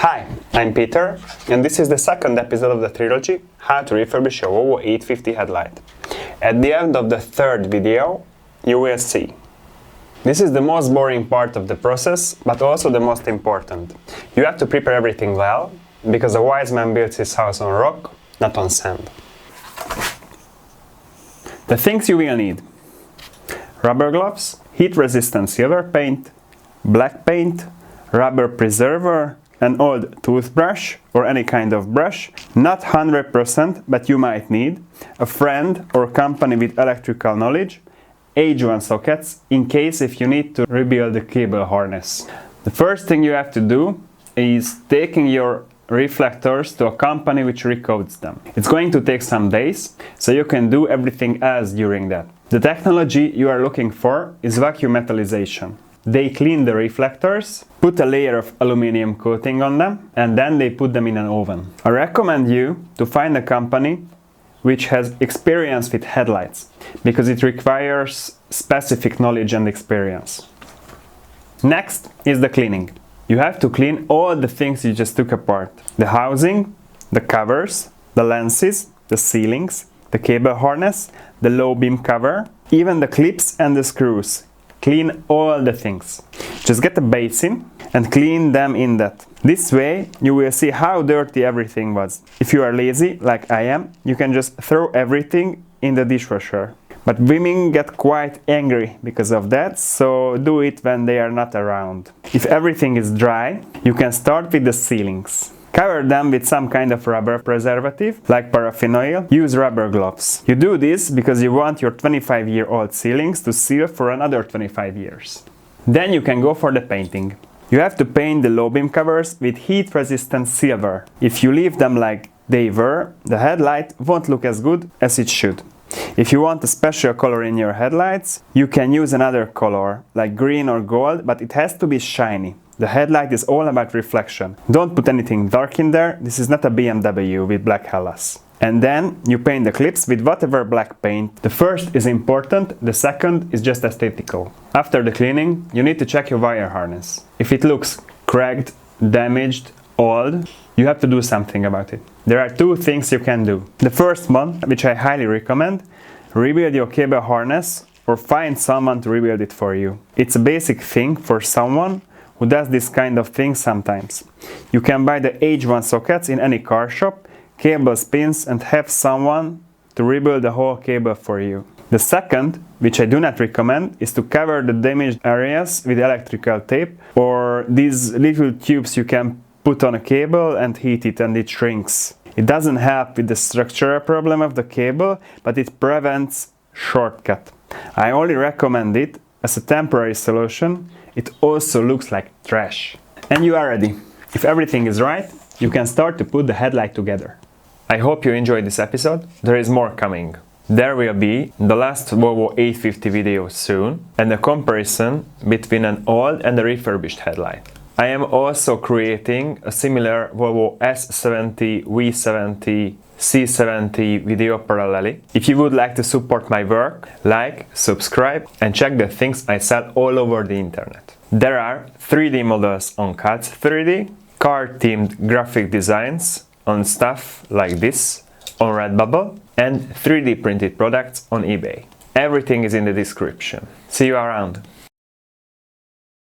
Hi, I'm Peter, and this is the second episode of the trilogy, How to Refurbish a Volvo 850 Headlight. At the end of the third video, you will see. This is the most boring part of the process, but also the most important. You have to prepare everything well, because a wise man builds his house on rock, not on sand. The things you will need: rubber gloves, heat-resistant silver paint, black paint, rubber preserver, an old toothbrush or any kind of brush, not 100%, but you might need, a friend or company with electrical knowledge, H1 sockets in case if you need to rebuild the cable harness. The first thing you have to do is taking your reflectors to a company which recodes them. It's going to take some days, so you can do everything else during that. The technology you are looking for is vacuum metallization. They clean the reflectors, put a layer of aluminum coating on them, and then they put them in an oven. I recommend you to find a company which has experience with headlights, because it requires specific knowledge and experience. Next is the cleaning. You have to clean all the things you just took apart. The housing, the covers, the lenses, the ceilings, the cable harness, the low beam cover, even the clips and the screws. Clean all the things. Just get a basin and clean them in that. This way you will see how dirty everything was. If you are lazy, like I am, you can just throw everything in the dishwasher. But women get quite angry because of that, so do it when they are not around. If everything is dry, you can start with the ceilings. Cover them with some kind of rubber preservative, like paraffin oil. Use rubber gloves. You do this because you want your 25-year-old ceilings to seal for another 25 years. Then you can go for the painting. You have to paint the low beam covers with heat-resistant silver. If you leave them like they were, the headlight won't look as good as it should. If you want a special color in your headlights, you can use another color, like green or gold, but it has to be shiny. The headlight is all about reflection. Don't put anything dark in there, this is not a BMW with black hellas. And then you paint the clips with whatever black paint. The first is important, the second is just aesthetical. After the cleaning, you need to check your wire harness. If it looks cracked, damaged, old, you have to do something about it. There are two things you can do. The first one, which I highly recommend, rebuild your cable harness or find someone to rebuild it for you. It's a basic thing for someone who does this kind of thing sometimes. You can buy the H1 sockets in any car shop, cable pins, and have someone to rebuild the whole cable for you. The second, which I do not recommend, is to cover the damaged areas with electrical tape or these little tubes you can put on a cable and heat it and it shrinks. It doesn't help with the structural problem of the cable, but it prevents shortcut. I only recommend it as a temporary solution. It also looks like trash. And you are ready. If everything is right, you can start to put the headlight together. I hope you enjoyed this episode. There is more coming. There will be the last Volvo 850 video soon and a comparison between an old and a refurbished headlight. I am also creating a similar Volvo S70, V70, C70 video parallelly. If you would like to support my work, like, subscribe and check the things I sell all over the internet. There are 3D models on Cuts 3D, car-themed graphic designs on stuff like this on Redbubble, and 3D printed products on eBay. Everything is in the description. See you around!